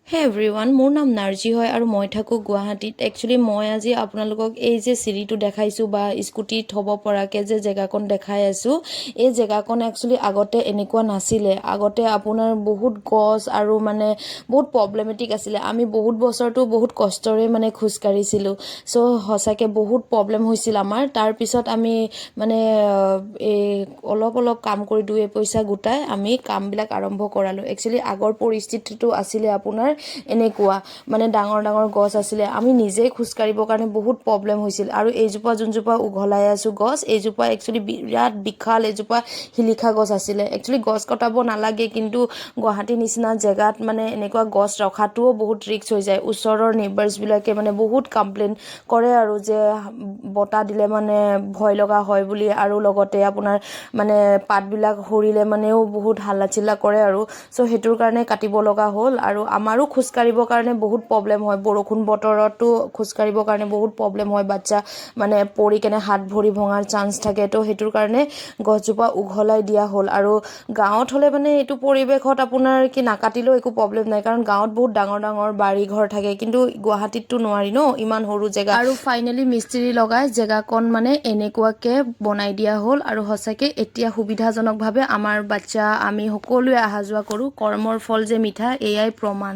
হে এভৰিৱান, মোৰ নাম নাৰ্জি হয় আৰু মই থাকোঁ গুৱাহাটীত। একচুৱেলি মই আজি আপোনালোকক এই যে চিৰিটো দেখাইছোঁ বা স্কুটি থ'ব পৰাকৈ যে জেগাকণ দেখাই আছোঁ, এই জেগাকণ একচুৱেলি আগতে এনেকুৱা নাছিলে। আগতে আপোনাৰ বহুত গছ আৰু মানে বহুত প্ৰব্লেমেটিক আছিলে। আমি বহুত বছৰটো বহুত কষ্টৰে মানে খোজকাঢ়িছিলোঁ। চ' সঁচাকৈ বহুত প্ৰব্লেম হৈছিল আমাৰ। তাৰপিছত আমি মানে এই অলপ কাম কৰি দুই পইচা গোটাই আমি কামবিলাক আৰম্ভ কৰালোঁ। একচুৱেলি আগৰ পৰিস্থিতিটো আছিলে আপোনাৰ এনেকুৱা, মানে ডাঙৰ ডাঙৰ গছ আছিলে। আমি নিজেই খোজকাঢ়িবৰ কাৰণে বহুত প্ৰব্লেম হৈছিল। আৰু এইজোপা যোনজোপা উঘলাই আছোঁ গছ, এইজোপা একচুৱেলি বিৰাট বিশাল এজোপা শিলিখা গছ আছিলে। একচুৱেলি গছ কটাব নালাগে, কিন্তু গুৱাহাটীৰ নিচিনা জেগাত মানে এনেকুৱা গছ ৰখাটোও বহুত ৰিস্ক হৈ যায়। ওচৰৰ নেইবাৰ্ছবিলাকে মানে বহুত কমপ্লেইন কৰে আৰু যে বতাহ দিলে মানে ভয় লগা হয় বুলি, আৰু লগতে আপোনাৰ মানে পাতবিলাক সৰিলে মানেও বহুত হাল্লা চিল্লা কৰে আৰু। চ' সেইটোৰ কাৰণে কাটিব লগা হ'ল। আৰু আমাৰো খোজকাঢ়িবৰ কাৰণে বহুত প্ৰব্লেম হয়। বৰষুণ বতৰতো খোজকাঢ়িবৰ কাৰণে বহুত প্ৰব্লেম হয়। বাচ্ছা মানে পৰি কেনে হাত ভৰি ভঙাৰ চান্স থাকে। তো সেইটোৰ কাৰণে গছজোপা উঘলাই দিয়া হ'ল। আৰু গাঁৱত হ'লে মানে এইটো পৰিৱেশত আপোনাৰ কি নাকাটিলেও একো প্ৰব্লেম নাই, কাৰণ গাঁৱত বহুত ডাঙৰ ডাঙৰ বাৰী ঘৰ থাকে। কিন্তু গুৱাহাটীততো নোৱাৰি ন, ইমান সৰু জেগা। আৰু ফাইনেলি মিস্ত্ৰী লগাই জেগাকণ মানে এনেকুৱাকৈ বনাই দিয়া হ'ল। আৰু সঁচাকৈ এতিয়া সুবিধাজনকভাৱে আমাৰ বাচ্ছা আমি সকলোৱে অহা যোৱা কৰোঁ। কৰ্মৰ ফল যে মিঠা, এয়াই প্ৰমাণ।